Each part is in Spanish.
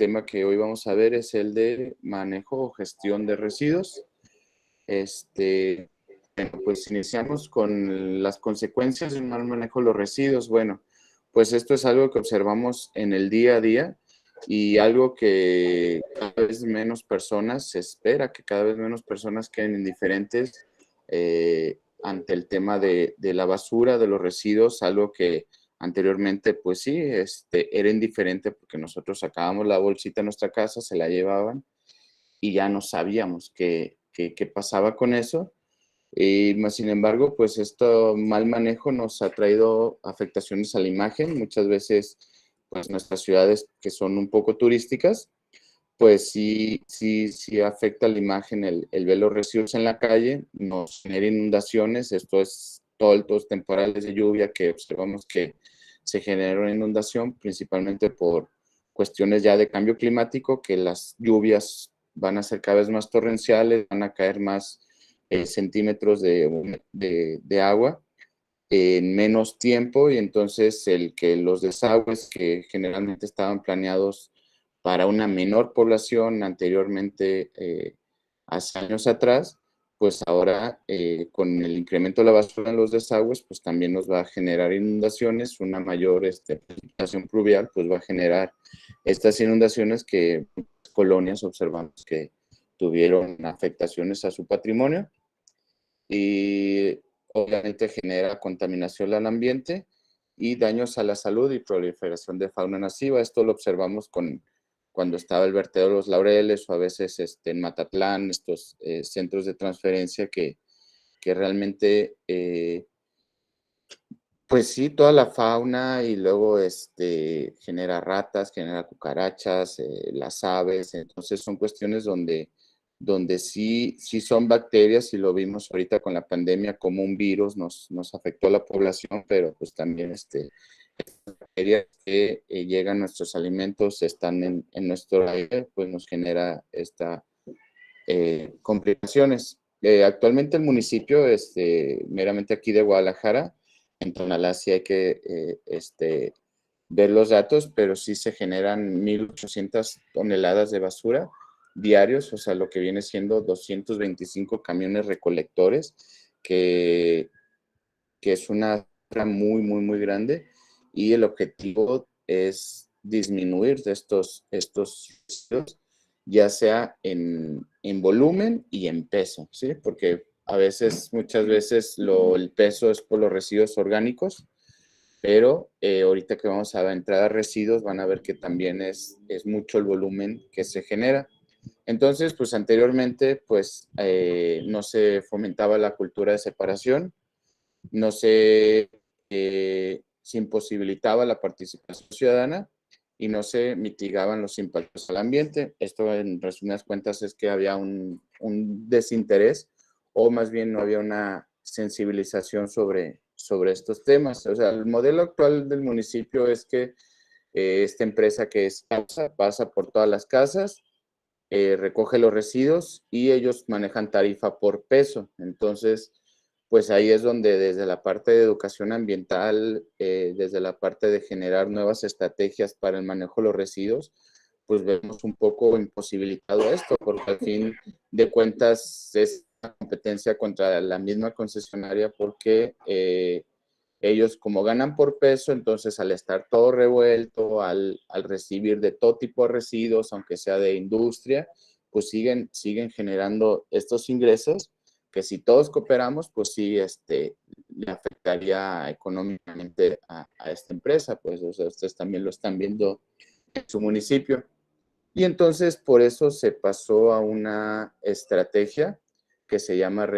tema que hoy vamos a ver es el de manejo o gestión de residuos. Bueno, pues iniciamos con las consecuencias de un mal manejo de los residuos. Bueno, pues esto es algo que observamos en el día a día y algo que cada vez menos personas, se espera que cada vez menos personas queden indiferentes ante el tema de la basura, de los residuos, algo que anteriormente, pues sí, era indiferente porque nosotros sacábamos la bolsita en nuestra casa, se la llevaban y ya no sabíamos qué pasaba con eso. Y más sin embargo, pues esto mal manejo nos ha traído afectaciones a la imagen. Muchas veces, pues nuestras ciudades que son un poco turísticas, pues sí afecta la imagen el ver los residuos en la calle, nos genera inundaciones. Esto es todos los temporales de lluvia que observamos que se genera una inundación, principalmente por cuestiones ya de cambio climático, que las lluvias van a ser cada vez más torrenciales, van a caer más centímetros de agua en menos tiempo, y entonces el que los desagües que generalmente estaban planeados para una menor población anteriormente, hace años atrás, pues ahora con el incremento de la basura en los desagües, pues también nos va a generar inundaciones. Una mayor precipitación pluvial, pues va a generar estas inundaciones que colonias observamos que tuvieron afectaciones a su patrimonio y obviamente genera contaminación al ambiente y daños a la salud y proliferación de fauna nociva. Esto lo observamos cuando estaba el vertedero de los Laureles o a veces en Matatlán, estos centros de transferencia que realmente, pues sí, toda la fauna y luego genera ratas, genera cucarachas, las aves. Entonces son cuestiones donde sí son bacterias, y lo vimos ahorita con la pandemia, como un virus nos afectó a la población, pero pues también bacterias que llegan a nuestros alimentos, están en nuestro aire, pues nos genera complicaciones. Actualmente el municipio, meramente aquí de Guadalajara, en Tonalá sí hay que ver los datos, pero sí se generan 1,800 toneladas de basura diarios, o sea, lo que viene siendo 225 camiones recolectores, que es una cifra muy, muy, muy grande, y el objetivo es disminuir de estos residuos, ya sea en volumen y en peso, ¿sí? Porque a veces, muchas veces, el peso es por los residuos orgánicos, pero ahorita que vamos a entrar a residuos, van a ver que también es mucho el volumen que se genera. Entonces, pues anteriormente, pues no se fomentaba la cultura de separación, no se imposibilitaba la participación ciudadana y no se mitigaban los impactos al ambiente. Esto, en resumidas cuentas, es que había un desinterés, o más bien no había una sensibilización sobre estos temas. O sea, el modelo actual del municipio es que esta empresa que es CAPSA pasa por todas las casas, recoge los residuos y ellos manejan tarifa por peso. Entonces, pues ahí es donde desde la parte de educación ambiental, desde la parte de generar nuevas estrategias para el manejo de los residuos, pues vemos un poco imposibilitado esto, porque al fin de cuentas es una competencia contra la misma concesionaria, porque ellos, como ganan por peso, entonces al estar todo revuelto, al recibir de todo tipo de residuos, aunque sea de industria, pues siguen generando estos ingresos que, si todos cooperamos, pues sí le afectaría económicamente a esta empresa. Pues, o sea, ustedes también lo están viendo en su municipio. Y entonces por eso se pasó a una estrategia que se llama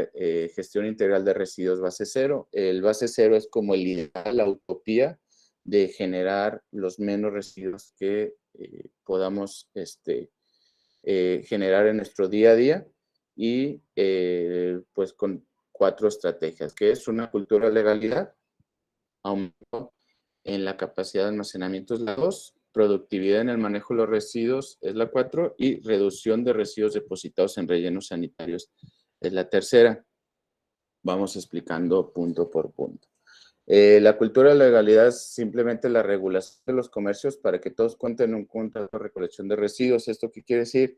gestión integral de residuos base cero. El base cero es como el ideal, la utopía de generar los menos residuos que podamos generar en nuestro día a día, y pues con 4 estrategias, que es una cultura de legalidad, aumento en la capacidad de almacenamiento es la 2, productividad en el manejo de los residuos es la 4, y reducción de residuos depositados en rellenos sanitarios es la tercera. Vamos explicando punto por punto. La cultura de la legalidad es simplemente la regulación de los comercios para que todos cuenten un contrato de recolección de residuos. ¿Esto qué quiere decir?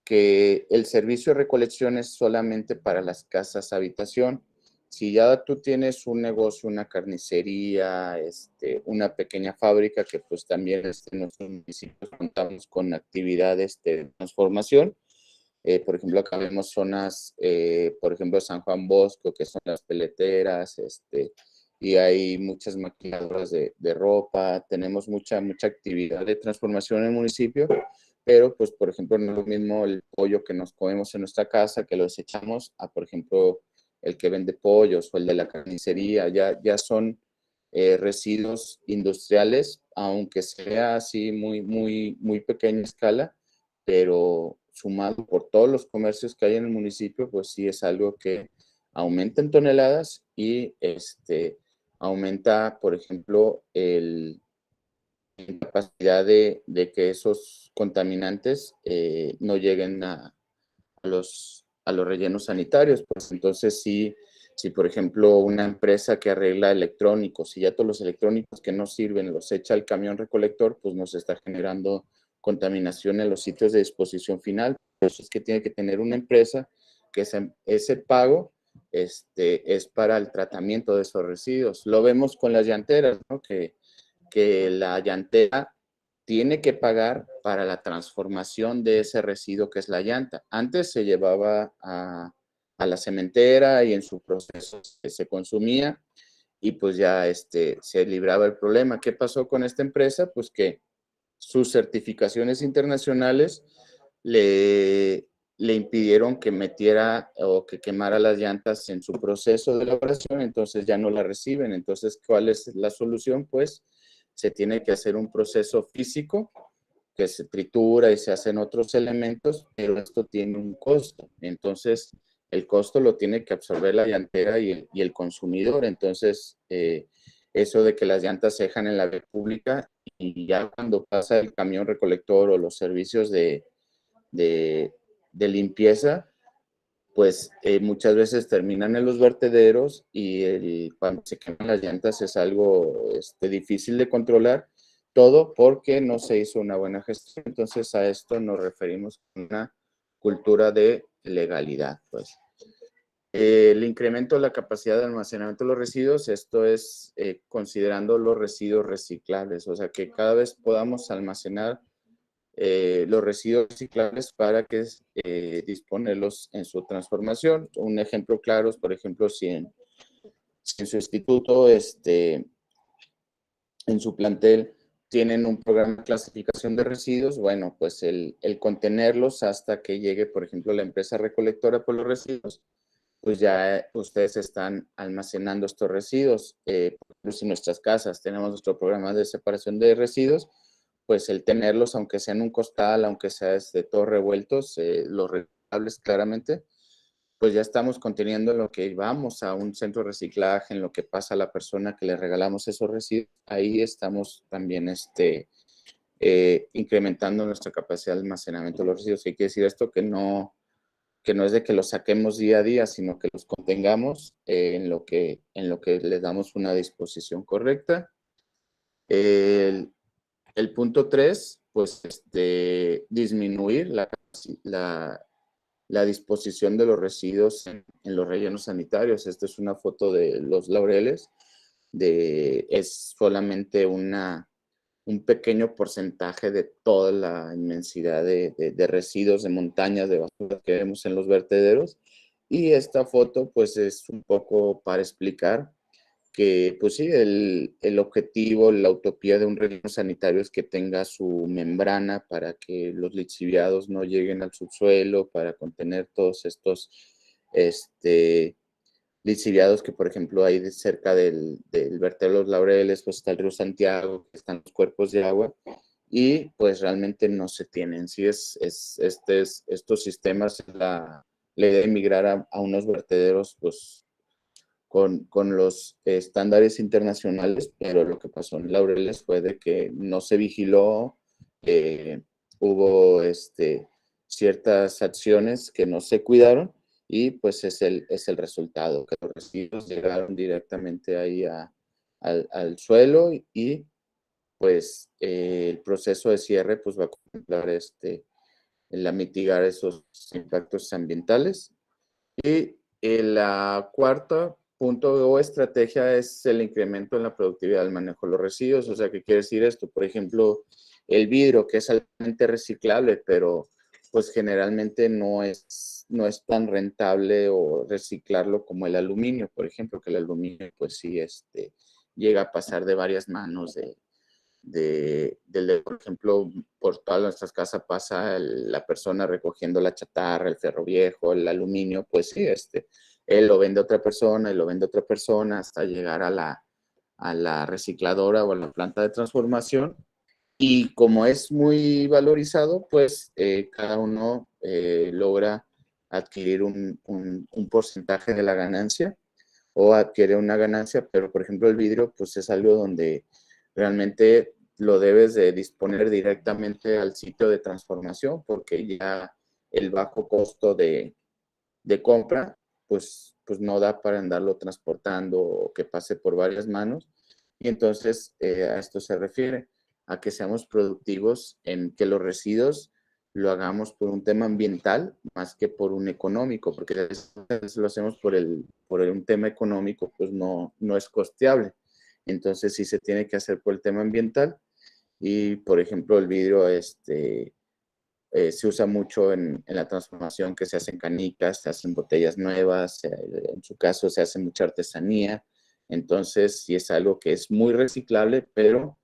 Que el servicio de recolección es solamente para las casas habitación. Si ya tú tienes un negocio, una carnicería, una pequeña fábrica, que pues también en nuestros municipios contamos con actividades de transformación. Por ejemplo, acá vemos zonas, por ejemplo, San Juan Bosco, que son las peleteras, y hay muchas maquiladoras de ropa. Tenemos mucha actividad de transformación en el municipio, pero pues, por ejemplo, no es lo mismo el pollo que nos comemos en nuestra casa, que lo desechamos, a, por ejemplo, el que vende pollos o el de la carnicería. Ya son residuos industriales, aunque sea así muy pequeña escala, pero sumado por todos los comercios que hay en el municipio, pues sí es algo que aumenta en toneladas y aumenta, por ejemplo, la capacidad de que esos contaminantes no lleguen a los rellenos sanitarios. Pues entonces sí, si por ejemplo una empresa que arregla electrónicos y ya todos los electrónicos que no sirven los echa al camión recolector, pues nos está generando contaminación en los sitios de disposición final. Por eso es que tiene que tener una empresa que ese pago es para el tratamiento de esos residuos. Lo vemos con las llanteras, ¿no? Que la llantera tiene que pagar para la transformación de ese residuo que es la llanta. Antes se llevaba a la cementera y en su proceso se consumía y pues ya se libraba el problema. ¿Qué pasó con esta empresa? Pues que sus certificaciones internacionales le impidieron que metiera o que quemara las llantas en su proceso de elaboración, entonces ya no la reciben. Entonces, ¿cuál es la solución? Pues se tiene que hacer un proceso físico que se tritura y se hacen otros elementos, pero esto tiene un costo. Entonces, el costo lo tiene que absorber la llantera y el consumidor. Entonces, eso de que las llantas se dejan en la vía pública y ya cuando pasa el camión recolector o los servicios de, de limpieza, pues muchas veces terminan en los vertederos y cuando se queman las llantas es algo difícil de controlar, todo porque no se hizo una buena gestión. Entonces a esto nos referimos a una cultura de legalidad. Pues. El incremento de la capacidad de almacenamiento de los residuos, esto es considerando los residuos reciclables, o sea que cada vez podamos almacenar los residuos reciclables para que disponerlos en su transformación. Un ejemplo claro es, por ejemplo, si en su instituto, en su plantel, tienen un programa de clasificación de residuos, bueno, pues el contenerlos hasta que llegue, por ejemplo, la empresa recolectora por los residuos, pues ya ustedes están almacenando estos residuos. Por ejemplo, si en nuestras casas tenemos nuestro programa de separación de residuos, pues el tenerlos, aunque sea en un costal, aunque sea todos revueltos, los reciclables claramente, pues ya estamos conteniendo en lo que vamos a un centro de reciclaje, en lo que pasa a la persona que le regalamos esos residuos. Ahí estamos también incrementando nuestra capacidad de almacenamiento de los residuos. ¿Qué quiere decir esto? Que no es de que los saquemos día a día, sino que los contengamos en lo que les damos una disposición correcta. El punto 3, pues disminuir la disposición de los residuos en los rellenos sanitarios. Esta es una foto de Los Laureles, es solamente un pequeño porcentaje de toda la inmensidad de residuos, de montañas de basura que vemos en los vertederos. Y esta foto pues es un poco para explicar que pues sí, el objetivo, la utopía de un relleno sanitario es que tenga su membrana para que los lixiviados no lleguen al subsuelo, para contener todos estos lixiviados que, por ejemplo, hay cerca del vertedero de Los Laureles, pues está el río Santiago, están los cuerpos de agua, y pues realmente no se tienen. Sí, estos sistemas, la idea de migrar a unos vertederos, pues con los estándares internacionales, pero lo que pasó en Laureles fue de que no se vigiló, hubo ciertas acciones que no se cuidaron y pues es el resultado, que los residuos llegaron directamente ahí al suelo y pues el proceso de cierre pues va a contemplar la mitigar esos impactos ambientales. Y la cuarta punto o estrategia es el incremento en la productividad del manejo de los residuos. O sea, ¿qué quiere decir esto? Por ejemplo, el vidrio, que es altamente reciclable, pero pues generalmente no es tan rentable o reciclarlo como el aluminio, por ejemplo, que el aluminio pues sí llega a pasar de varias manos por ejemplo, por todas nuestras casas pasa la persona recogiendo la chatarra, el ferro viejo, el aluminio, pues sí, él lo vende a otra persona, él lo vende a otra persona hasta llegar a la recicladora o a la planta de transformación. Y como es muy valorizado, pues cada uno logra adquirir un porcentaje de la ganancia o adquiere una ganancia, pero por ejemplo el vidrio pues es algo donde realmente lo debes de disponer directamente al sitio de transformación porque ya el bajo costo de compra pues no da para andarlo transportando o que pase por varias manos. Y entonces a esto se refiere, a que seamos productivos en que los residuos lo hagamos por un tema ambiental más que por un económico, porque si lo hacemos por un tema económico, pues no es costeable. Entonces sí se tiene que hacer por el tema ambiental y, por ejemplo, el vidrio se usa mucho en la transformación que se hacen canicas, se hacen botellas nuevas, en su caso se hace mucha artesanía, entonces sí es algo que es muy reciclable, pero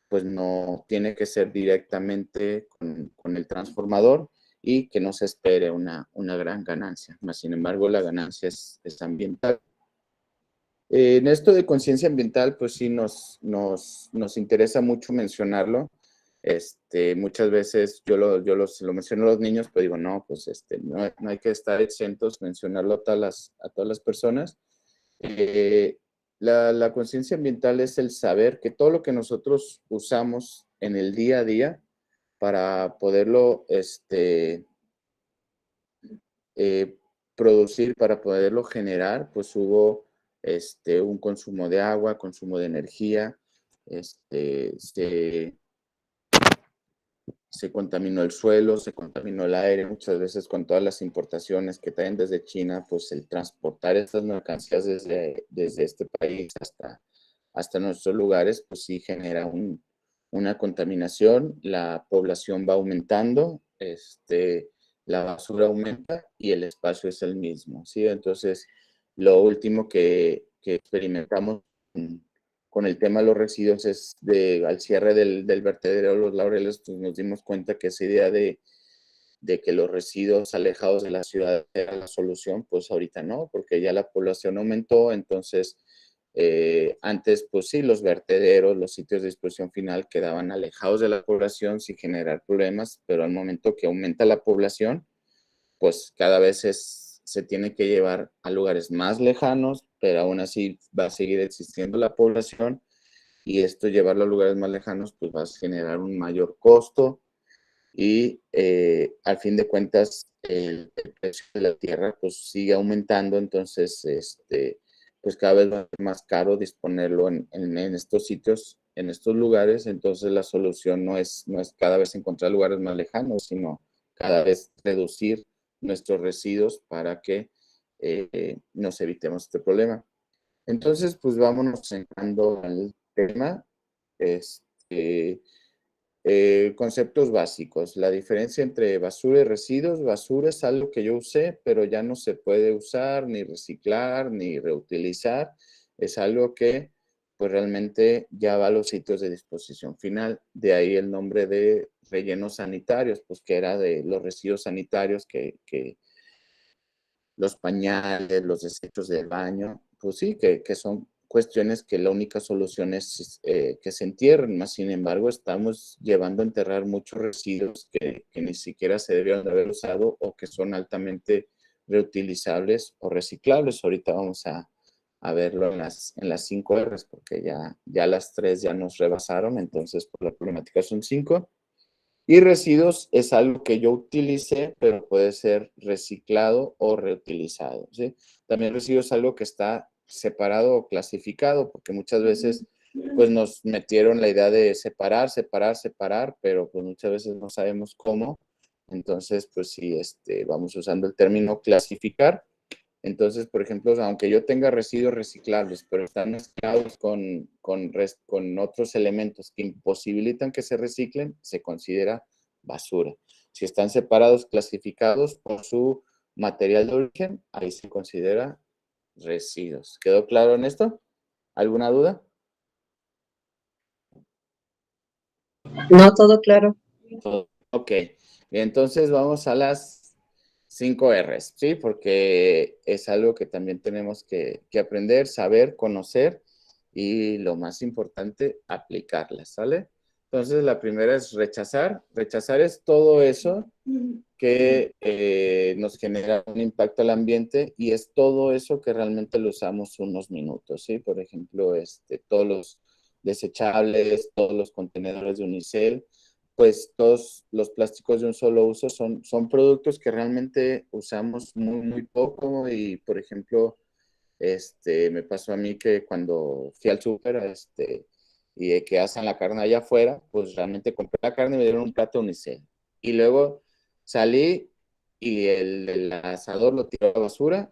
pues no tiene que ser directamente con el transformador y que no se espere una gran ganancia. Más sin embargo, la ganancia es ambiental. En esto de conciencia ambiental, pues sí nos interesa mucho mencionarlo. Muchas veces se lo menciono a los niños, pero digo, no, pues no hay que estar exentos, mencionarlo a todas las personas. Eh, la conciencia ambiental es el saber que todo lo que nosotros usamos en el día a día para poderlo eh, producir, para poderlo generar, pues hubo un consumo de agua, consumo de energía, se contaminó el suelo, se contaminó el aire, muchas veces con todas las importaciones que traen desde China, pues el transportar estas mercancías desde este país hasta nuestros lugares, pues sí genera una contaminación, la población va aumentando, la basura aumenta y el espacio es el mismo, ¿sí? Entonces, lo último que experimentamos con el tema de los residuos al cierre del vertedero de Los Laureles, pues nos dimos cuenta que esa idea de que los residuos alejados de la ciudad era la solución, pues ahorita no, porque ya la población aumentó, entonces antes pues sí, los vertederos, los sitios de disposición final quedaban alejados de la población sin generar problemas, pero al momento que aumenta la población, pues cada vez se tiene que llevar a lugares más lejanos, pero aún así va a seguir existiendo la población y esto llevarlo a lugares más lejanos pues va a generar un mayor costo y al fin de cuentas el precio de la tierra pues sigue aumentando, entonces pues cada vez va a ser más caro disponerlo en estos sitios, en estos lugares, entonces la solución no es cada vez encontrar lugares más lejanos, sino cada vez reducir nuestros residuos para que nos evitemos este problema. Entonces, pues vámonos entrando al tema. Este, conceptos básicos. La diferencia entre basura y residuos. Basura es algo que yo usé, pero ya no se puede usar, ni reciclar, ni reutilizar. Es algo que pues realmente ya va a los sitios de disposición final. De ahí el nombre de rellenos sanitarios, pues que era de los residuos sanitarios que los pañales, los desechos del baño, pues sí, que son cuestiones que la única solución es que se entierren, más sin embargo estamos llevando a enterrar muchos residuos que ni siquiera se debieron de haber usado o que son altamente reutilizables o reciclables. Ahorita vamos a verlo en las 5 R's porque ya las 3 ya nos rebasaron, entonces por la problemática son 5. Y residuos es algo que yo utilicé, pero puede ser reciclado o reutilizado, ¿sí? También residuos es algo que está separado o clasificado, porque muchas veces pues nos metieron la idea de separar, separar, separar, pero pues muchas veces no sabemos cómo. Entonces, pues sí, vamos usando el término clasificar. Entonces, por ejemplo, aunque yo tenga residuos reciclables, pero están mezclados con otros elementos que imposibilitan que se reciclen, se considera basura. Si están separados, clasificados por su material de origen, ahí se considera residuos. ¿Quedó claro en esto? ¿Alguna duda? No, todo claro. Ok, entonces vamos a las 5 R's, ¿sí? Porque es algo que también tenemos que aprender, saber, conocer y lo más importante, aplicarlas, ¿sale? Entonces la primera es rechazar. Rechazar es todo eso que nos genera un impacto al ambiente y es todo eso que realmente lo usamos unos minutos, ¿sí? Por ejemplo, todos los desechables, todos los contenedores de unicel, pues todos los plásticos de un solo uso son productos que realmente usamos muy, muy poco y, por ejemplo, me pasó a mí que cuando fui al súper, y que hacen la carne allá afuera, pues realmente compré la carne y me dieron un plato unicel. Y luego salí y el asador lo tiró a la basura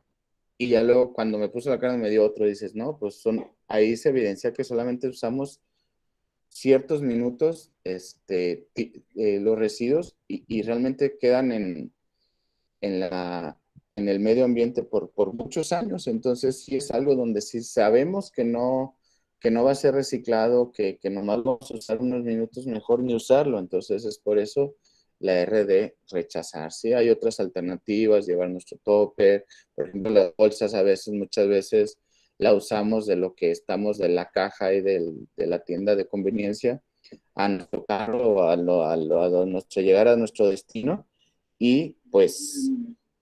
y ya luego cuando me puso la carne me dio otro y dices, no, pues ahí se evidencia que solamente usamos ciertos minutos los residuos y realmente quedan en, la, en el medio ambiente por muchos años. Entonces, sí es algo donde sí sabemos que no va a ser reciclado, que nomás vamos a usar unos minutos, mejor ni usarlo. Entonces, es por eso la R de rechazar. Sí, hay otras alternativas, llevar nuestro topper. Por ejemplo, las bolsas muchas veces la usamos de lo que estamos de la caja y de la tienda de conveniencia a nuestro carro o a nuestro llegar a nuestro destino y pues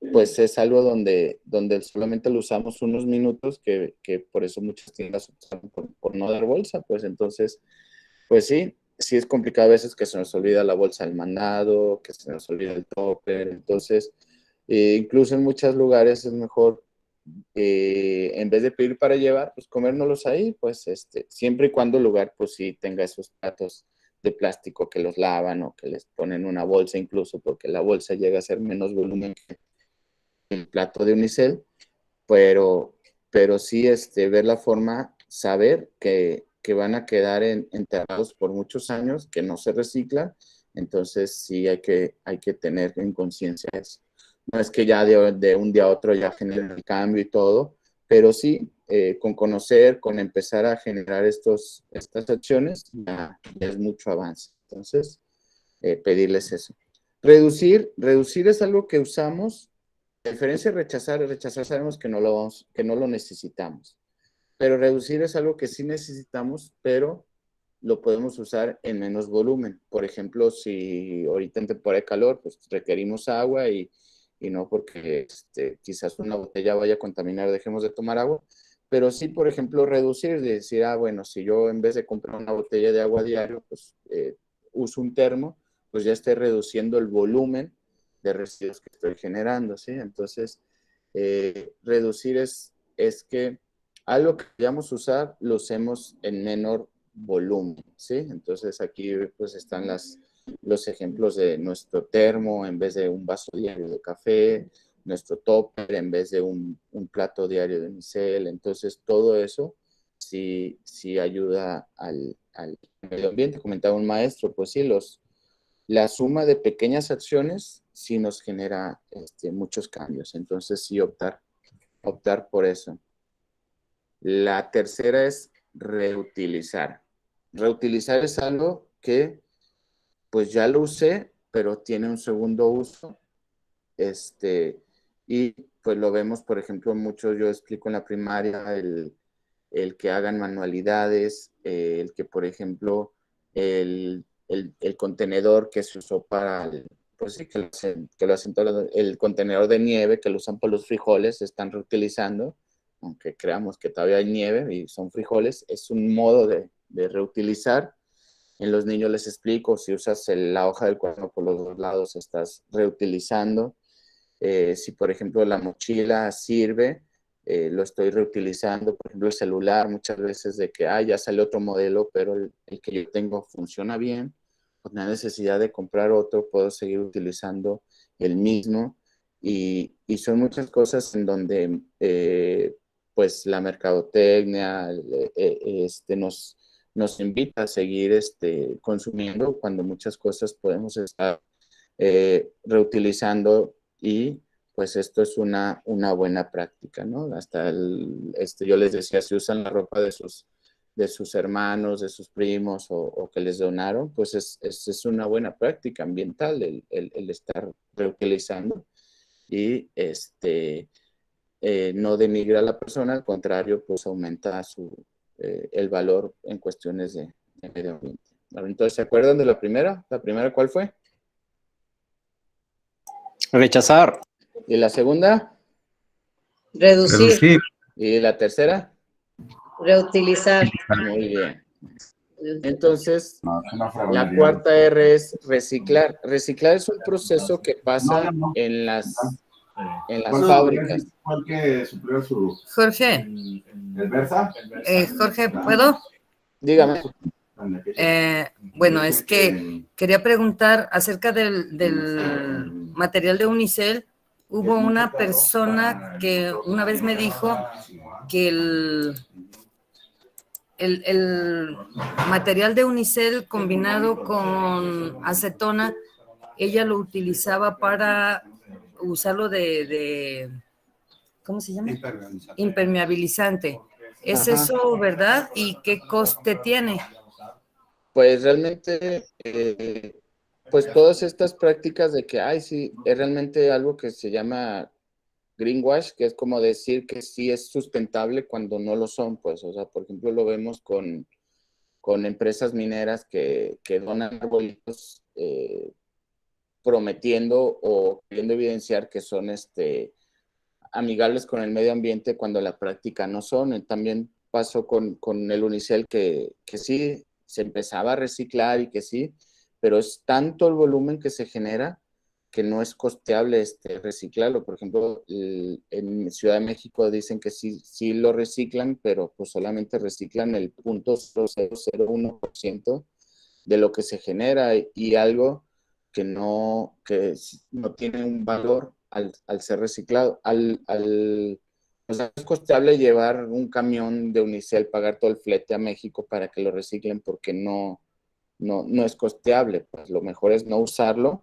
es algo donde solamente lo usamos unos minutos que por eso muchas tiendas optan por no dar bolsa, pues entonces, pues sí es complicado a veces que se nos olvida la bolsa del mandado, que se nos olvida el topper, entonces incluso en muchos lugares es mejor en vez de pedir para llevar, pues comérnoslos ahí, pues siempre y cuando el lugar pues sí tenga esos platos de plástico que los lavan o que les ponen una bolsa incluso, porque la bolsa llega a ser menos volumen que el plato de unicel, pero, pero sí ver la forma, saber que van a quedar enterrados por muchos años, que no se reciclan, entonces sí hay que tener en conciencia eso. No es que ya de un día a otro ya generen el cambio y todo, pero sí, con conocer, con empezar a generar estas acciones, ya es mucho avance. Entonces, pedirles eso. Reducir es algo que usamos. La diferencia de rechazar sabemos que no lo necesitamos. Pero reducir es algo que sí necesitamos, pero lo podemos usar en menos volumen. Por ejemplo, si ahorita en temporada de calor, pues requerimos agua y no porque quizás una botella vaya a contaminar, dejemos de tomar agua, pero sí, por ejemplo, reducir, decir, bueno, si yo en vez de comprar una botella de agua diario, pues uso un termo, pues ya estoy reduciendo el volumen de residuos que estoy generando, ¿sí? Entonces, reducir es que algo que vayamos a usar lo usemos en menor volumen, ¿sí? Entonces aquí pues están los ejemplos de nuestro termo en vez de un vaso diario de café, nuestro topper en vez de un plato diario de unicel. Entonces todo eso sí ayuda al medio ambiente. Comentaba un maestro, pues sí, la suma de pequeñas acciones sí nos genera muchos cambios. Entonces sí optar por eso. La tercera es reutilizar. Reutilizar es algo que pues ya lo usé, pero tiene un segundo uso. Y pues lo vemos, por ejemplo, mucho, yo explico en la primaria, el que hagan manualidades, el que, por ejemplo, el contenedor que se usó para, pues sí, que lo hacen todo, el contenedor de nieve que lo usan para los frijoles, se están reutilizando, aunque creamos que todavía hay nieve y son frijoles, es un modo de reutilizar. En los niños les explico, si usas la hoja del cuaderno por los dos lados, estás reutilizando. Si, por ejemplo, la mochila sirve, lo estoy reutilizando. Por ejemplo, el celular, muchas veces de que ya sale otro modelo, pero el que yo tengo funciona bien, con la necesidad de comprar otro, puedo seguir utilizando el mismo. Y son muchas cosas en donde pues la mercadotecnia nos invita a seguir consumiendo, cuando muchas cosas podemos estar reutilizando, y pues esto es una buena práctica, ¿no? Hasta yo les decía, si usan la ropa de sus hermanos, de sus primos, o que les donaron, pues es una buena práctica ambiental el estar reutilizando, y no denigra a la persona, al contrario, pues aumenta el valor en cuestiones de medio ambiente. Entonces, ¿se acuerdan de la primera? ¿La primera cuál fue? Rechazar. ¿Y la segunda? Reducir. ¿Y la tercera? Reutilizar. Muy bien. Entonces, la cuarta R es reciclar. Reciclar es un proceso que pasa en las fábricas. Jorge, Jorge, ¿puedo? Dígame. Bueno, es que quería preguntar acerca del material de Unicel. Hubo una persona que una vez me dijo que el material de Unicel combinado con acetona, ella lo utilizaba para usarlo de ¿cómo se llama? Impermeabilizante. ¿Es eso verdad? ¿Y qué coste tiene? Pues realmente, pues todas estas prácticas de que, sí, es realmente algo que se llama greenwash, que es como decir que sí es sustentable cuando no lo son, pues, o sea, por ejemplo, lo vemos con empresas mineras que donan arbolitos prometiendo o queriendo evidenciar que son amigables con el medio ambiente, cuando la práctica no son. También pasó con el Unicel que sí se empezaba a reciclar y que sí, pero es tanto el volumen que se genera que no es costeable reciclarlo. Por ejemplo, en Ciudad de México dicen que sí lo reciclan, pero pues solamente reciclan el 0.0001% de lo que se genera, y algo que no tiene un valor al ser reciclado. O sea, es costeable llevar un camión de Unicel, pagar todo el flete a México para que lo reciclen, porque no es costeable. Pues lo mejor es no usarlo.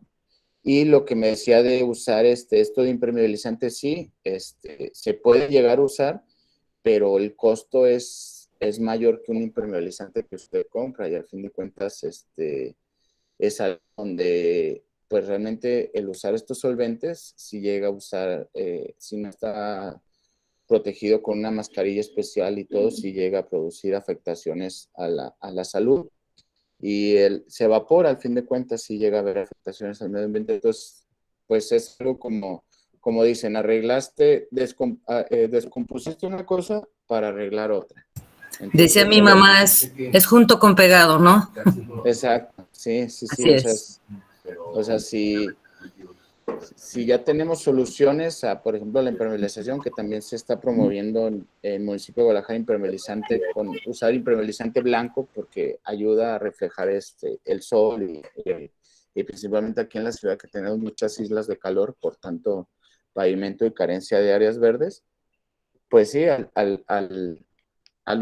Y lo que me decía de usar esto de impermeabilizante, sí, se puede llegar a usar, pero el costo es mayor que un impermeabilizante que usted compra, y al fin de cuentas es algo donde pues realmente el usar estos solventes, si llega a usar, si no está protegido con una mascarilla especial y todo, si llega a producir afectaciones a la salud. Y se evapora, al fin de cuentas, si llega a haber afectaciones al medio ambiente. Entonces, pues es algo como dicen, descompusiste una cosa para arreglar otra. Entonces, decía mi mamá, es junto con pegado, ¿no? Exacto, sí. Así es. O sea, si ya tenemos soluciones por ejemplo, la impermeabilización, que también se está promoviendo en el municipio de Guadalajara, impermeabilizante, usar impermeabilizante blanco, porque ayuda a reflejar el sol, y principalmente aquí en la ciudad, que tenemos muchas islas de calor, por tanto pavimento y carencia de áreas verdes. Pues sí, al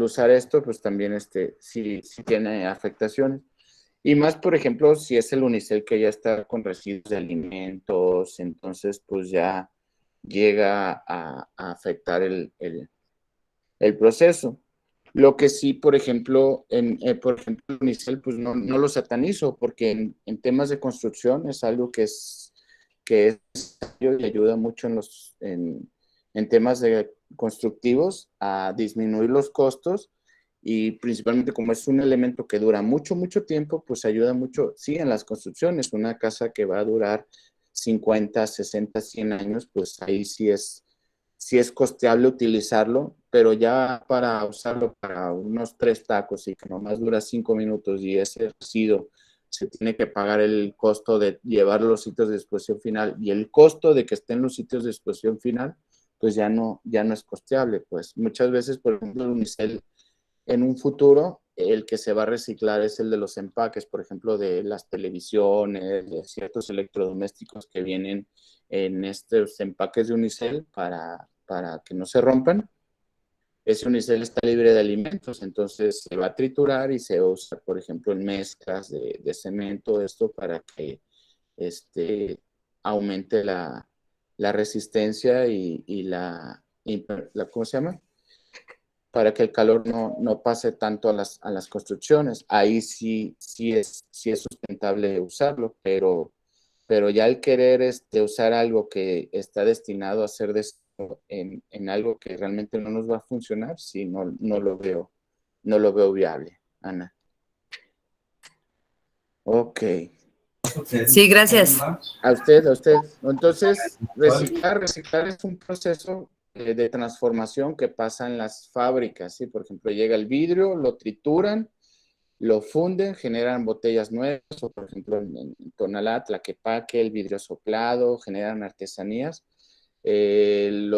usar esto, pues también sí tiene afectaciones. Y más, por ejemplo, si es el Unicel que ya está con residuos de alimentos, entonces pues ya llega a afectar el proceso. Lo que sí, por ejemplo, el Unicel, pues no lo satanizo, porque en temas de construcción es algo que es y ayuda mucho en temas de constructivos a disminuir los costos, y principalmente como es un elemento que dura mucho, mucho tiempo, pues ayuda mucho, sí, en las construcciones. Una casa que va a durar 50, 60, 100 años, pues ahí sí es costeable utilizarlo, pero ya para usarlo para unos 3 tacos y que nomás dura 5 minutos, y ese residuo se tiene que pagar el costo de llevar los sitios de disposición final y el costo de que estén los sitios de disposición final, pues ya no es costeable. Pues muchas veces, por ejemplo, el unicel en un futuro, el que se va a reciclar es el de los empaques, por ejemplo, de las televisiones, de ciertos electrodomésticos que vienen en estos empaques de unicel para que no se rompan. Ese unicel está libre de alimentos, entonces se va a triturar y se va a usar, por ejemplo, en mezclas de cemento, esto para que aumente la resistencia y ¿cómo se llama? Para que el calor no pase tanto a las construcciones. Ahí sí es sustentable usarlo, pero ya el querer usar algo que está destinado a ser en algo que realmente no nos va a funcionar, sí, no lo veo viable, Ana. Ok. Sí, gracias. A usted. Entonces, reciclar es un proceso de transformación que pasa en las fábricas, ¿sí? Por ejemplo, llega el vidrio, lo trituran, lo funden, generan botellas nuevas, o por ejemplo en Tonalá, Tlaquepaque, el vidrio soplado, generan artesanías. El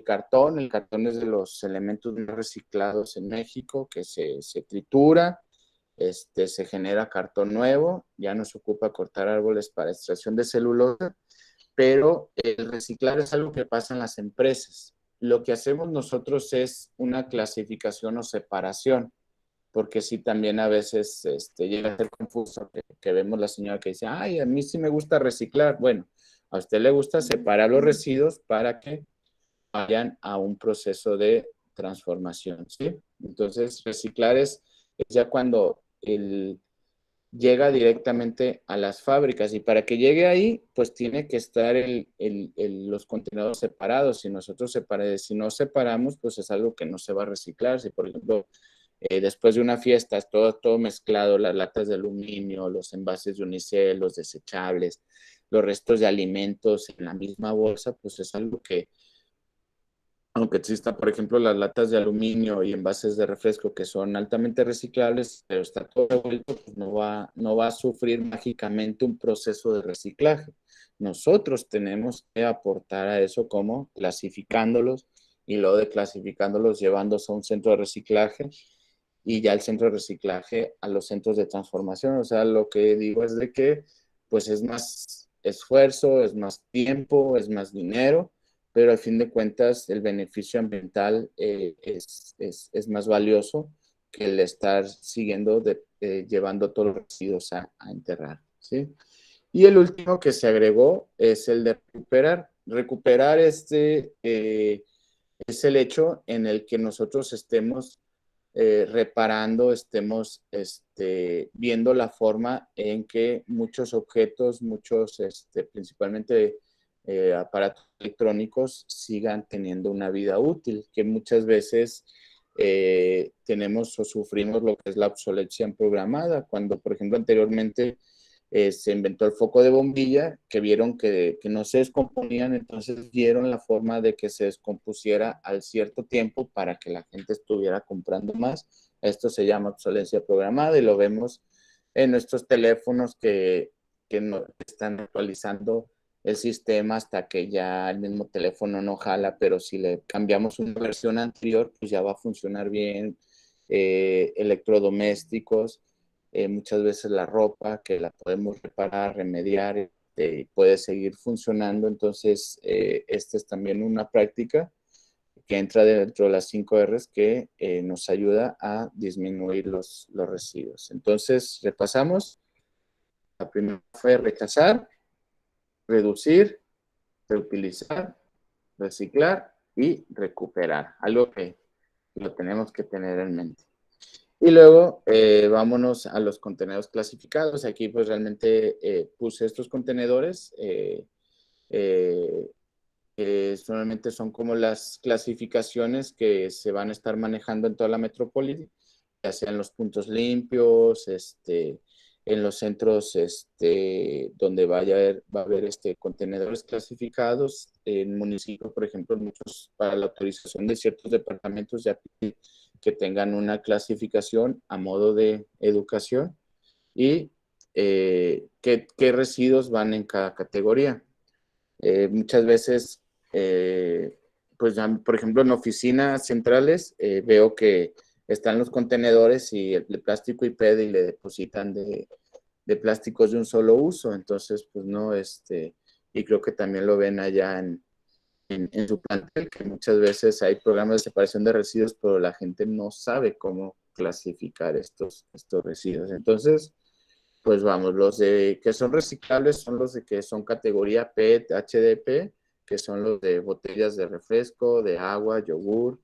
cartón es de los elementos más reciclados en México, que se tritura, se genera cartón nuevo, ya no se ocupa cortar árboles para extracción de celulosa, pero el reciclar es algo que pasa en las empresas. Lo que hacemos nosotros es una clasificación o separación, porque sí también a veces llega a ser confuso, que vemos la señora que dice, ay, a mí sí me gusta reciclar. Bueno, a usted le gusta separar los residuos para que vayan a un proceso de transformación, ¿sí? Entonces, reciclar es ya cuando llega directamente a las fábricas, y para que llegue ahí, pues tiene que estar los contenedores separados. Si no separamos, pues es algo que no se va a reciclar. Si, por ejemplo, después de una fiesta, es todo mezclado, las latas de aluminio, los envases de unicel, los desechables, los restos de alimentos en la misma bolsa, pues es algo que, aunque exista, por ejemplo, las latas de aluminio y envases de refresco que son altamente reciclables, pero está todo revuelto, pues no va a sufrir mágicamente un proceso de reciclaje. Nosotros tenemos que aportar a eso como clasificándolos, y luego de clasificándolos llevándose a un centro de reciclaje, y ya el centro de reciclaje a los centros de transformación. O sea, lo que digo es de que pues es más esfuerzo, es más tiempo, es más dinero, pero al fin de cuentas el beneficio ambiental es más valioso que el estar llevando todos los residuos a enterrar, ¿sí? Y el último que se agregó es el de recuperar. Recuperar es el hecho en el que nosotros estemos reparando, estemos viendo la forma en que muchos objetos, principalmente aparatos electrónicos, sigan teniendo una vida útil, que muchas veces tenemos o sufrimos lo que es la obsolescencia programada, cuando, por ejemplo, anteriormente se inventó el foco de bombilla, que vieron que no se descomponían, entonces vieron la forma de que se descompusiera al cierto tiempo para que la gente estuviera comprando más. Esto se llama obsolescencia programada, y lo vemos en nuestros teléfonos que no están actualizando el sistema hasta que ya el mismo teléfono no jala, pero si le cambiamos una versión anterior, pues ya va a funcionar bien. Electrodomésticos, muchas veces la ropa, que la podemos reparar, remediar, y puede seguir funcionando. Entonces, esta es también una práctica que entra dentro de las 5 R's que nos ayuda a disminuir los residuos. Entonces, repasamos. La primera fue rechazar, reducir, reutilizar, reciclar y recuperar. Algo que lo tenemos que tener en mente. Y luego vámonos a los contenedores clasificados. Aquí pues realmente puse estos contenedores. Solamente son como las clasificaciones que se van a estar manejando en toda la metrópoli, ya sea en los puntos limpios, en los centros donde va a haber contenedores clasificados. En municipios, por ejemplo, muchos para la autorización de ciertos departamentos ya que tengan una clasificación a modo de educación, y qué residuos van en cada categoría. Muchas veces pues, por ejemplo, en oficinas centrales veo que están los contenedores y el de plástico y PET y le depositan de plásticos de un solo uso. Entonces, pues no, y creo que también lo ven allá en su plantel, que muchas veces hay programas de separación de residuos, pero la gente no sabe cómo clasificar estos residuos. Entonces, pues vamos, los de que son reciclables son los de que son categoría PET, HDP, que son los de botellas de refresco, de agua, yogur,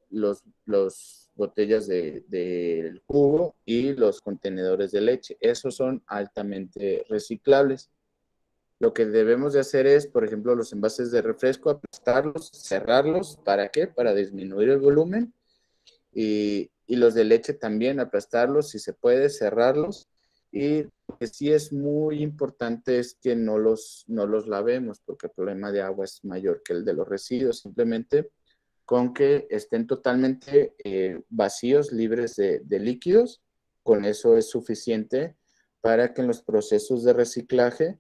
los botellas del jugo y los contenedores de leche. Esos son altamente reciclables. Lo que debemos de hacer es, por ejemplo, los envases de refresco, aplastarlos, cerrarlos. ¿Para qué? Para disminuir el volumen. Y los de leche también, aplastarlos, si se puede, cerrarlos. Y lo que sí es muy importante es que no los lavemos, porque el problema de agua es mayor que el de los residuos. Simplemente con que estén totalmente vacíos, libres de líquidos, con eso es suficiente para que en los procesos de reciclaje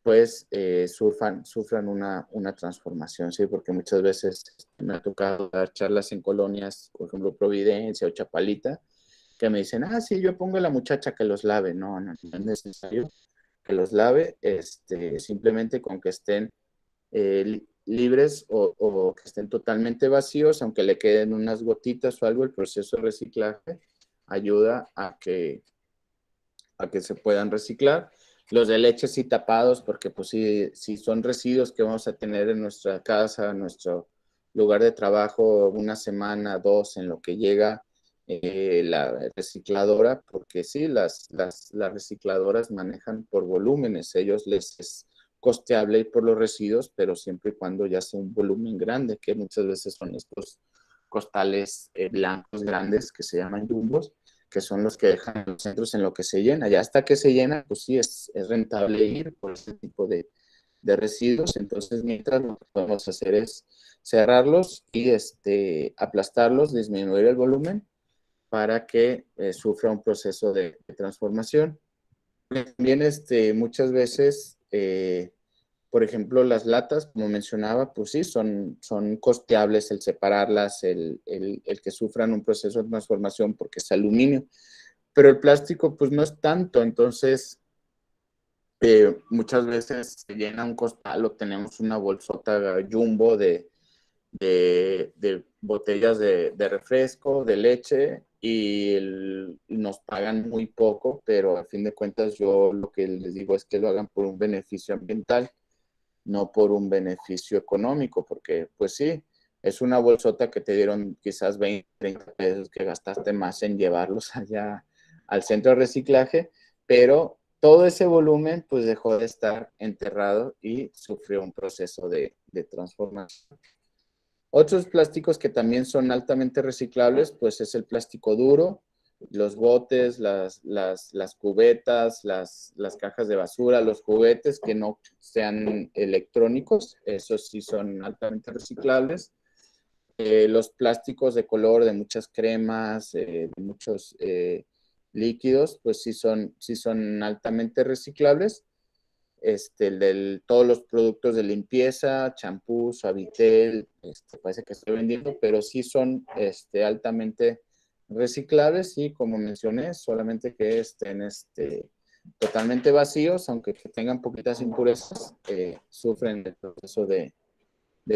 pues sufran una transformación, ¿sí? Porque muchas veces me ha tocado dar charlas en colonias, por ejemplo, Providencia o Chapalita, que me dicen, sí, yo pongo a la muchacha que los lave. No, no es necesario que los lave, simplemente con que estén libres o que estén totalmente vacíos, aunque le queden unas gotitas o algo, el proceso de reciclaje ayuda a que se puedan reciclar. Los de leche sí tapados, porque pues si son residuos que vamos a tener en nuestra casa, en nuestro lugar de trabajo, una semana, dos, en lo que llega la recicladora, porque sí, las recicladoras manejan por volúmenes, ellos les es costeable ir por los residuos, pero siempre y cuando ya sea un volumen grande, que muchas veces son estos costales blancos grandes que se llaman jumbos, que son los que dejan los centros en lo que se llena. Ya hasta que se llena, pues sí, es rentable ir por ese tipo de residuos. Entonces, mientras lo que podemos hacer es cerrarlos y aplastarlos, disminuir el volumen para que sufra un proceso de transformación. También muchas veces, por ejemplo, las latas, como mencionaba, pues sí, son costeables el separarlas, el que sufran un proceso de transformación porque es aluminio. Pero el plástico, pues no es tanto. Entonces, muchas veces se llena un costal o tenemos una bolsota jumbo de botellas de refresco, de leche, y nos pagan muy poco, pero a fin de cuentas yo lo que les digo es que lo hagan por un beneficio ambiental, no por un beneficio económico, porque pues sí, es una bolsota que te dieron quizás 20, 30 pesos que gastaste más en llevarlos allá al centro de reciclaje, pero todo ese volumen pues dejó de estar enterrado y sufrió un proceso de transformación. Otros plásticos que también son altamente reciclables, pues es el plástico duro, los botes, las cubetas, las cajas de basura, los juguetes que no sean electrónicos, esos sí son altamente reciclables. Los plásticos de color de muchas cremas, de muchos líquidos, pues sí son altamente reciclables. Todos los productos de limpieza, champú, Suavitel, parece que estoy vendiendo, pero sí son altamente reciclables y, como mencioné, solamente que estén totalmente vacíos, aunque que tengan poquitas impurezas, sufren el proceso de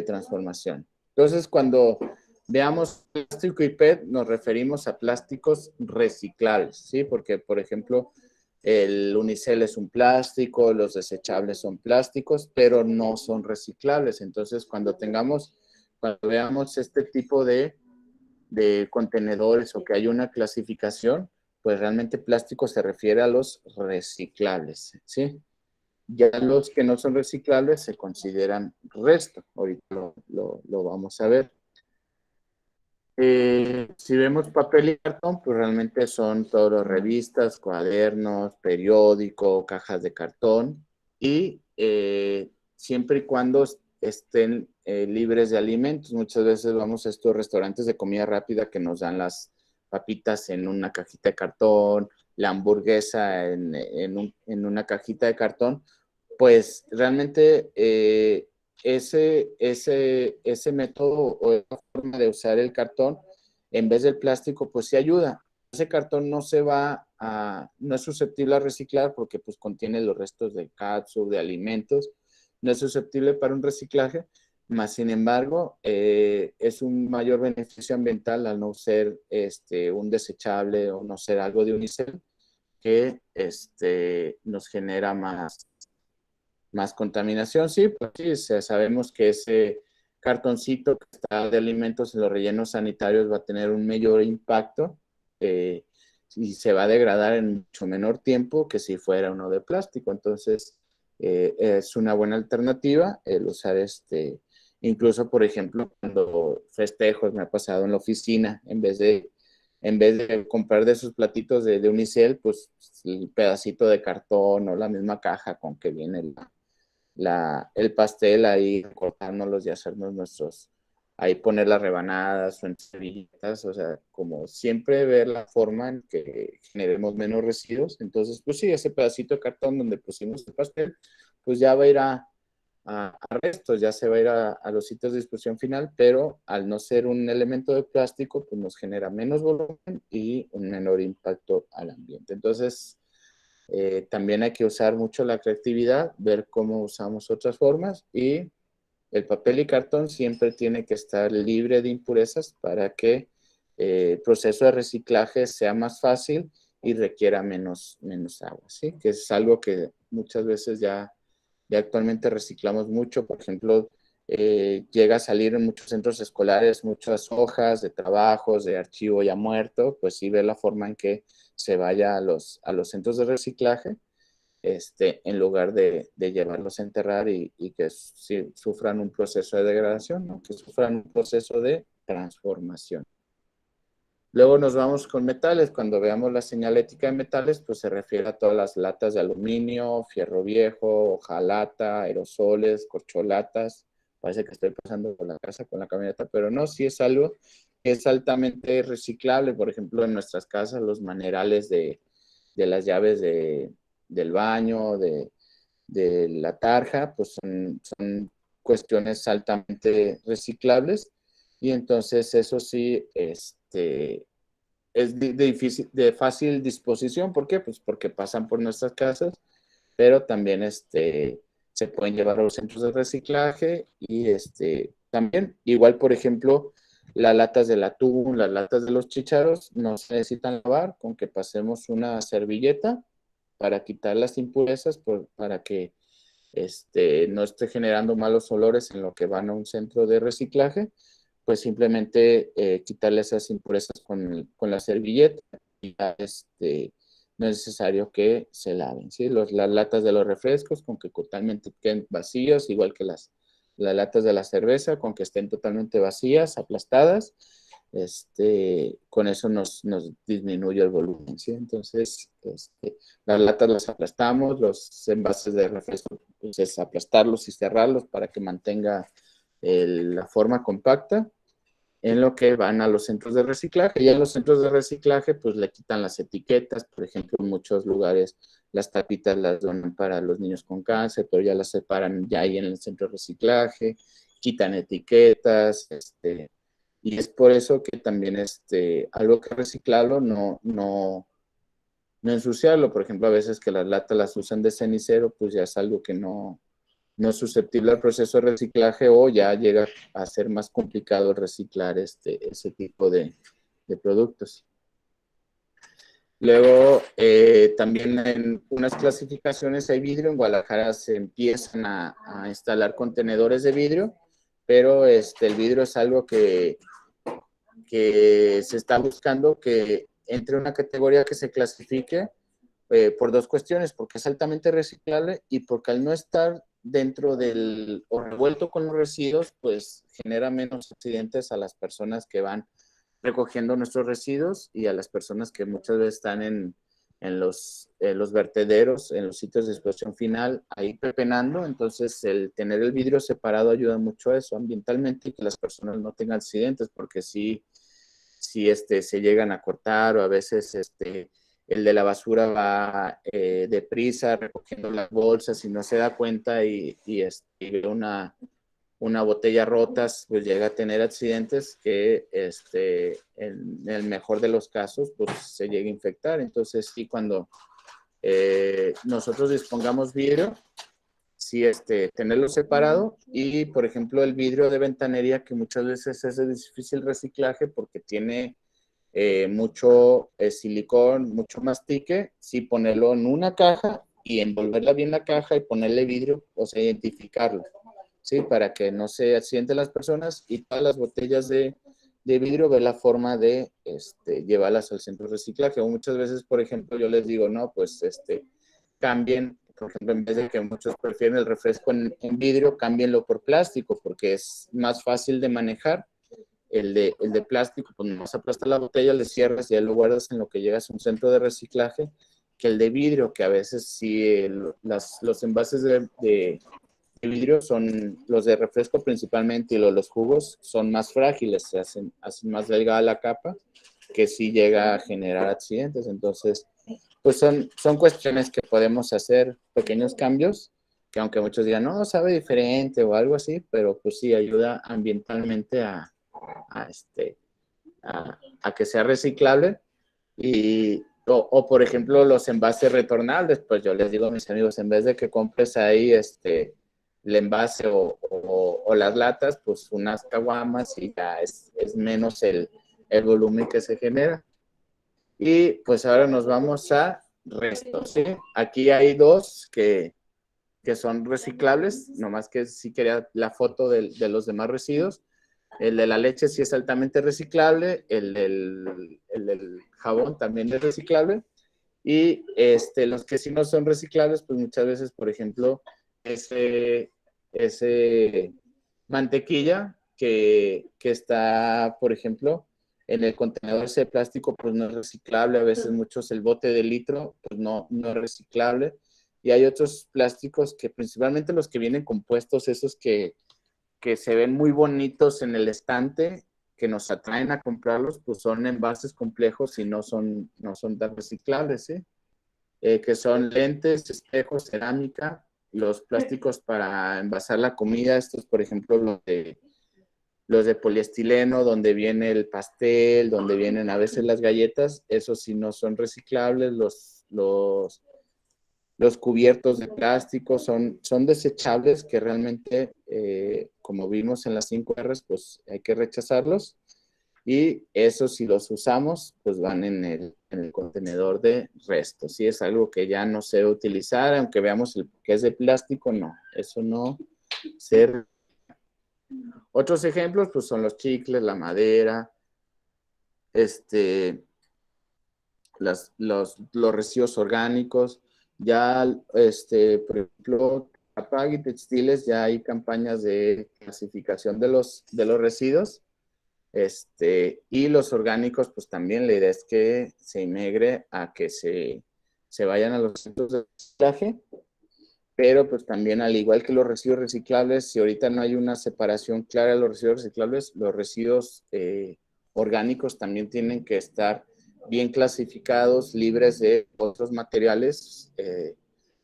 transformación. Entonces, cuando veamos plástico y PET, nos referimos a plásticos reciclables, ¿sí? Porque, por ejemplo, el unicel es un plástico, los desechables son plásticos, pero no son reciclables. Entonces, cuando veamos este tipo de contenedores o que hay una clasificación, pues realmente plástico se refiere a los reciclables, ¿sí? Ya los que no son reciclables se consideran resto. Ahorita lo vamos a ver. Si vemos papel y cartón, pues realmente son todas revistas, cuadernos, periódico, cajas de cartón, y siempre y cuando estén libres de alimentos. Muchas veces vamos a estos restaurantes de comida rápida que nos dan las papitas en una cajita de cartón, la hamburguesa en una cajita de cartón. Pues realmente ese método o esa forma de usar el cartón en vez del plástico, pues sí ayuda. Ese cartón no es susceptible a reciclar porque pues contiene los restos de catsup, de alimentos, no es susceptible para un reciclaje, más sin embargo, es un mayor beneficio ambiental al no ser un desechable o no ser algo de unicel que nos genera más contaminación. Sí, pues sí, sabemos que ese cartoncito que está de alimentos en los rellenos sanitarios va a tener un mayor impacto y se va a degradar en mucho menor tiempo que si fuera uno de plástico. Entonces, es una buena alternativa el usar incluso, por ejemplo, cuando festejos, me ha pasado en la oficina, en vez de comprar de esos platitos de unicel, pues el pedacito de cartón o la misma caja con que viene el pastel, ahí cortárnoslos y hacernos ahí poner las rebanadas o en servilletas, o sea, como siempre ver la forma en que generemos menos residuos. Entonces, pues sí, ese pedacito de cartón donde pusimos el pastel, pues ya va a ir a restos, ya se va a ir a los sitios de disposición final, pero al no ser un elemento de plástico, pues nos genera menos volumen y un menor impacto al ambiente. Entonces, también hay que usar mucho la creatividad, ver cómo usamos otras formas, y el papel y cartón siempre tiene que estar libre de impurezas para que el proceso de reciclaje sea más fácil y requiera menos agua, ¿sí? Que es algo que muchas veces ya actualmente reciclamos mucho. Por ejemplo, llega a salir en muchos centros escolares muchas hojas de trabajos, de archivo ya muerto, pues sí ve la forma en que se vaya a los centros de reciclaje, en lugar de llevarlos a enterrar y que sufran un proceso de degradación, ¿no? Que sufran un proceso de transformación. Luego nos vamos con metales. Cuando veamos la señalética de metales, pues se refiere a todas las latas de aluminio, fierro viejo, hojalata, aerosoles, corcholatas. Parece que estoy pasando por la casa con la camioneta, pero no, sí es algo que es altamente reciclable. Por ejemplo, en nuestras casas, los manerales de las llaves del baño, de la tarja, pues son cuestiones altamente reciclables. Y entonces eso sí, es de fácil disposición. ¿Por qué? Pues porque pasan por nuestras casas, pero también se pueden llevar a los centros de reciclaje y también, igual, por ejemplo, las latas del atún, las latas de los chícharos no se necesitan lavar, con que pasemos una servilleta para quitar las impurezas, para que no esté generando malos olores en lo que van a un centro de reciclaje, pues simplemente quitarle esas impurezas con la servilleta y ya no es necesario que se laven, ¿sí? Las latas de los refrescos con que totalmente queden vacías, igual que las latas de la cerveza, con que estén totalmente vacías, aplastadas, con eso nos disminuye el volumen, ¿sí? Entonces, las latas las aplastamos, los envases de refresco, pues es aplastarlos y cerrarlos para que mantenga la forma compacta, en lo que van a los centros de reciclaje. Y a los centros de reciclaje, pues le quitan las etiquetas. Por ejemplo, en muchos lugares las tapitas las donan para los niños con cáncer, pero ya las separan ya ahí en el centro de reciclaje, quitan etiquetas, y es por eso que también algo que reciclarlo, no ensuciarlo. Por ejemplo, a veces que las latas las usan de cenicero, pues ya es algo que no es susceptible al proceso de reciclaje, o ya llega a ser más complicado reciclar ese tipo de productos. Luego, también en unas clasificaciones hay vidrio. En Guadalajara se empiezan a instalar contenedores de vidrio, pero el vidrio es algo que se está buscando que entre una categoría que se clasifique por dos cuestiones: porque es altamente reciclable y porque al no estar dentro o revuelto con los residuos, pues genera menos accidentes a las personas que van recogiendo nuestros residuos y a las personas que muchas veces están en los vertederos, en los sitios de disposición final, ahí pepenando. Entonces, el tener el vidrio separado ayuda mucho a eso ambientalmente, y que las personas no tengan accidentes, porque si se llegan a cortar, o a veces el de la basura va deprisa recogiendo las bolsas y no se da cuenta y ve una botella rota, pues llega a tener accidentes que en el mejor de los casos, pues se llega a infectar. Entonces, sí, cuando nosotros dispongamos vidrio, sí, tenerlo separado y, por ejemplo, el vidrio de ventanería, que muchas veces es de difícil reciclaje porque tiene mucho silicón, mucho mastique, sí ponerlo en una caja y envolverla bien la caja y ponerle vidrio, o sea, identificarlo, ¿sí? Para que no se accidenten las personas y todas las botellas de vidrio ver la forma de llevarlas al centro de reciclaje. O muchas veces, por ejemplo, yo les digo, no, pues cambien, por ejemplo, en vez de que muchos prefieren el refresco en vidrio, cámbienlo por plástico porque es más fácil de manejar. El de plástico, pues nomás aplastas la botella, le cierras y ya lo guardas en lo que llegas a un centro de reciclaje, que el de vidrio, que a veces sí los envases de vidrio son, los de refresco principalmente y los jugos son más frágiles, se hacen más delgada la capa, que sí llega a generar accidentes. Entonces, pues son cuestiones que podemos hacer, pequeños cambios, que aunque muchos digan, no, sabe diferente o algo así, pero pues sí ayuda ambientalmente a, a que sea reciclable. O, por ejemplo, los envases retornables, pues yo les digo a mis amigos, en vez de que compres ahí el envase o las latas, pues unas caguamas y ya es menos el volumen que se genera. Y pues ahora nos vamos a restos, ¿sí? Aquí hay dos que son reciclables, nomás que sí quería la foto de los demás residuos. El de la leche sí es altamente reciclable, el del jabón también es reciclable, y los que sí no son reciclables, pues muchas veces, por ejemplo, ese mantequilla que está, por ejemplo, en el contenedor ese de plástico, pues no es reciclable. A veces muchos, el bote de litro, pues no es reciclable. Y hay otros plásticos que principalmente los que vienen compuestos, esos que se ven muy bonitos en el estante, que nos atraen a comprarlos, pues son envases complejos y no son tan reciclables, ¿sí? Que son lentes, espejos, cerámica, los plásticos para envasar la comida, estos, por ejemplo, los de poliestileno, donde viene el pastel, donde vienen a veces las galletas, esos sí no son reciclables. Los cubiertos de plástico son desechables, que realmente, como vimos en las 5 R's, pues hay que rechazarlos. Y esos, si los usamos, pues van en el contenedor de restos. Si es algo que ya no se debe utilizar, aunque veamos que es de plástico, no, eso no se. Otros ejemplos, pues son los chicles, la madera, los residuos orgánicos. Ya, por ejemplo, Apag y Textiles, ya hay campañas de clasificación de los residuos. Y los orgánicos, pues también la idea es que se integre a que se vayan a los centros de reciclaje, pero pues también, al igual que los residuos reciclables, si ahorita no hay una separación clara de los residuos reciclables, los residuos orgánicos también tienen que estar bien clasificados, libres de otros materiales,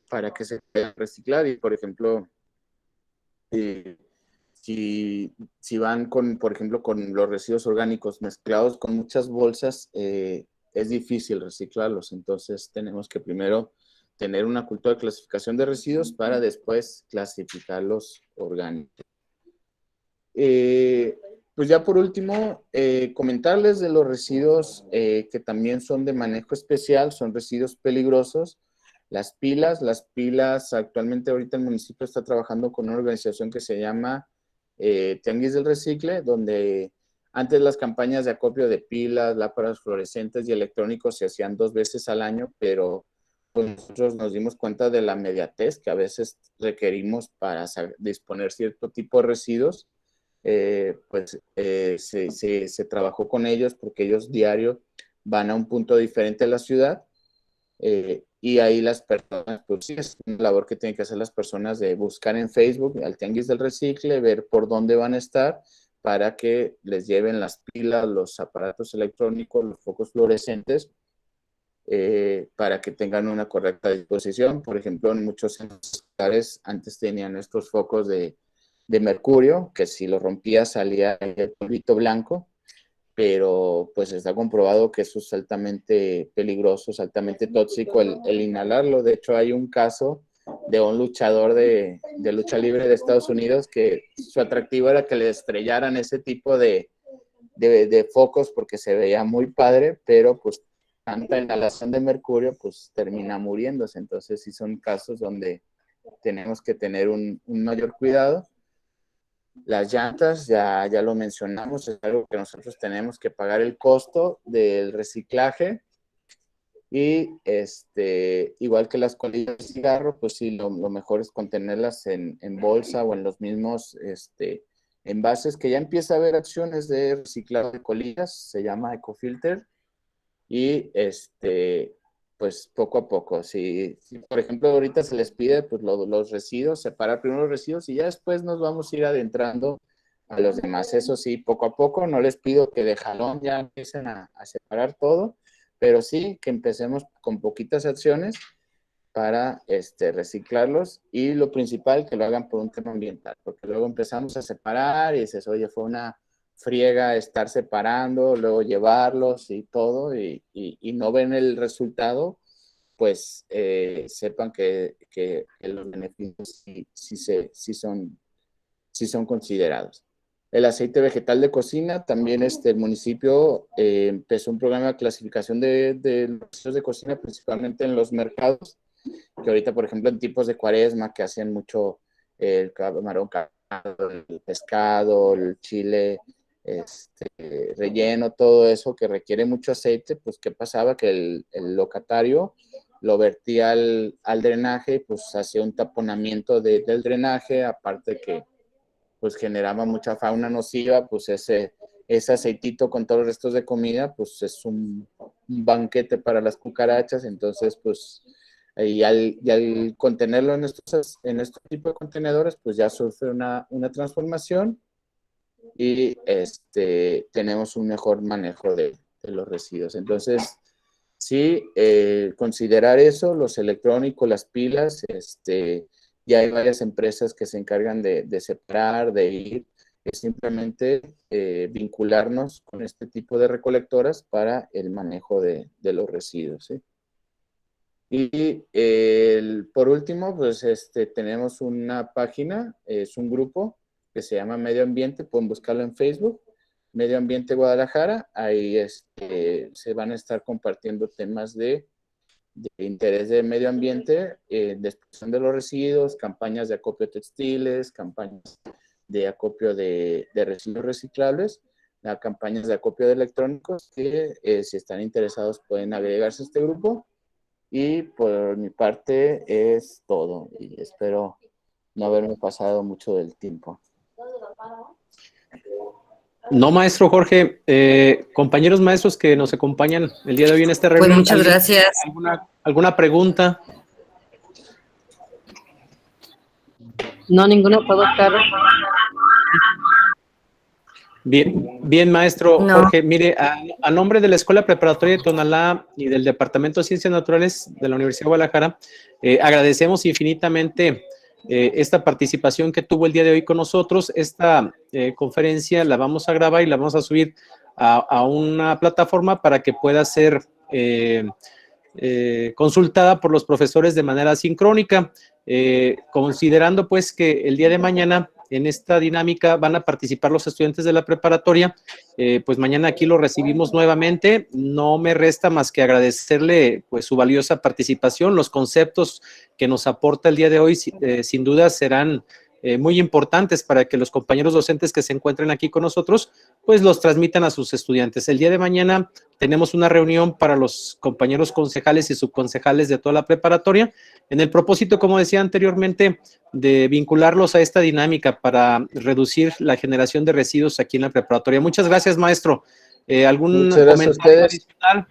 para que se puedan reciclar. Y, por ejemplo, si van por ejemplo, con los residuos orgánicos mezclados con muchas bolsas, es difícil reciclarlos. Entonces tenemos que primero tener una cultura de clasificación de residuos para después clasificarlos orgánicos. Pues ya por último, comentarles de los residuos que también son de manejo especial, son residuos peligrosos. Las pilas, actualmente ahorita el municipio está trabajando con una organización que se llama Tianguis del Recicle, donde antes las campañas de acopio de pilas, lámparas fluorescentes y electrónicos se hacían 2 veces al año, pero pues nosotros nos dimos cuenta de la inmediatez que a veces requerimos para disponer cierto tipo de residuos. Se trabajó con ellos porque ellos diario van a un punto diferente de la ciudad, y ahí las personas, pues sí, es una labor que tienen que hacer las personas de buscar en Facebook al Tianguis del Recicle, ver por dónde van a estar para que les lleven las pilas, los aparatos electrónicos, los focos fluorescentes, para que tengan una correcta disposición. Por ejemplo, en muchos lugares antes tenían estos focos de de mercurio, que si lo rompía salía el polvito blanco, pero pues está comprobado que eso es altamente peligroso, es altamente tóxico el inhalarlo. De hecho, hay un caso de un luchador de lucha libre de Estados Unidos que su atractivo era que le estrellaran ese tipo de focos porque se veía muy padre, pero pues tanta inhalación de mercurio pues termina muriéndose. Entonces sí son casos donde tenemos que tener un mayor cuidado. Las llantas, ya lo mencionamos, es algo que nosotros tenemos que pagar el costo del reciclaje. Y igual que las colillas de cigarro, pues sí, lo mejor es contenerlas en bolsa o en los mismos envases, que ya empieza a haber acciones de reciclado de colillas, se llama Ecofilter, y pues poco a poco, si por ejemplo ahorita se les pide pues los residuos, separar primero los residuos y ya después nos vamos a ir adentrando a los demás. Eso sí, poco a poco, no les pido que de jalón ya empiecen a separar todo, pero sí que empecemos con poquitas acciones para reciclarlos, y lo principal, que lo hagan por un tema ambiental, porque luego empezamos a separar y dices, oye, fue una friega estar separando, luego llevarlos y todo, y no ven el resultado, pues sepan que los beneficios sí son considerados. El aceite vegetal de cocina, también el municipio empezó un programa de clasificación de los residuos de cocina, principalmente en los mercados, que ahorita, por ejemplo, en tipos de cuaresma, que hacen mucho el camarón, el pescado, el chile relleno, todo eso que requiere mucho aceite, pues ¿qué pasaba? Que el locatario lo vertía al drenaje, pues hacía un taponamiento del drenaje, aparte que pues generaba mucha fauna nociva, pues ese aceitito con todos los restos de comida, pues es un banquete para las cucarachas. Entonces pues y al contenerlo en estos tipos de contenedores, pues ya sufre una transformación, y tenemos un mejor manejo de los residuos. Entonces sí, considerar eso, los electrónicos, las pilas, ya hay varias empresas que se encargan de separar, de ir, es simplemente vincularnos con este tipo de recolectoras para el manejo de los residuos, ¿sí? Y por último, pues tenemos una página, es un grupo que se llama Medio Ambiente, pueden buscarlo en Facebook, Medio Ambiente Guadalajara. Ahí se van a estar compartiendo temas de interés de medio ambiente, de expulsión de los residuos, campañas de acopio textiles, campañas de acopio de residuos reciclables, campañas de acopio de electrónicos, que si están interesados pueden agregarse a este grupo. Y por mi parte es todo, y espero no haberme pasado mucho del tiempo. No, maestro Jorge, compañeros maestros que nos acompañan el día de hoy en esta reunión. Pues muchas gracias. ¿Alguna pregunta? No, ninguna puedo estar. Bien, maestro Jorge, mire, a nombre de la Escuela Preparatoria de Tonalá y del Departamento de Ciencias Naturales de la Universidad de Guadalajara, agradecemos infinitamente esta participación que tuvo el día de hoy con nosotros. Esta conferencia la vamos a grabar y la vamos a subir a una plataforma para que pueda ser consultada por los profesores de manera sincrónica, considerando pues que el día de mañana en esta dinámica van a participar los estudiantes de la preparatoria. Pues mañana aquí lo recibimos nuevamente. No me resta más que agradecerle pues su valiosa participación. Los conceptos que nos aporta el día de hoy sin duda serán muy importantes para que los compañeros docentes que se encuentren aquí con nosotros pues los transmitan a sus estudiantes. El día de mañana tenemos una reunión para los compañeros concejales y subconcejales de toda la preparatoria, en el propósito, como decía anteriormente, de vincularlos a esta dinámica para reducir la generación de residuos aquí en la preparatoria. Muchas gracias, maestro. ¿Algún comentario adicional?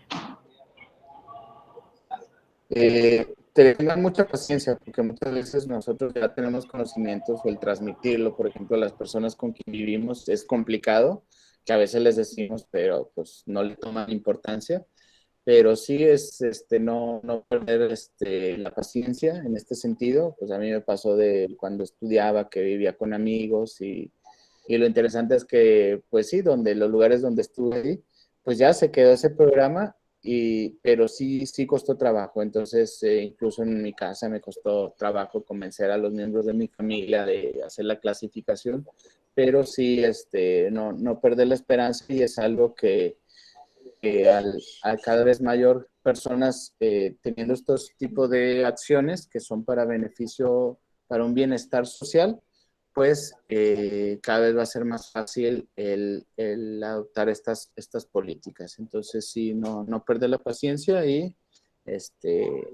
Tengan mucha paciencia, porque muchas veces nosotros ya tenemos conocimientos, o el transmitirlo, por ejemplo, a las personas con quien vivimos es complicado, que a veces les decimos, pero pues no le toman importancia. pero sí es no perder la paciencia en este sentido. Pues a mí me pasó de cuando estudiaba que vivía con amigos y lo interesante es que, pues sí, los lugares donde estuve, pues ya se quedó ese programa, pero sí costó trabajo. Entonces, incluso en mi casa me costó trabajo convencer a los miembros de mi familia de hacer la clasificación, pero sí, no perder la esperanza, y es algo que al cada vez mayor personas teniendo estos tipos de acciones que son para beneficio, para un bienestar social, pues cada vez va a ser más fácil el adoptar estas políticas. Entonces, sí, no perder la paciencia y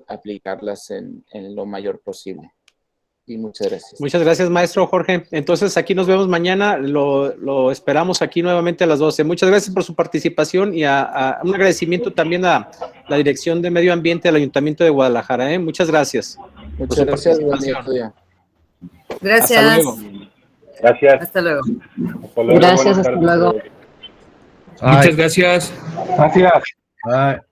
aplicarlas en lo mayor posible. Y muchas gracias. Muchas gracias, maestro Jorge. Entonces, aquí nos vemos mañana. Lo esperamos aquí nuevamente a las 12. Muchas gracias por su participación y un agradecimiento también a la Dirección de Medio Ambiente del Ayuntamiento de Guadalajara. Muchas gracias. Muchas gracias. Buen día. Gracias. Hasta luego. Gracias. Hasta luego. Gracias, hasta luego. Muchas gracias. Gracias. Bye.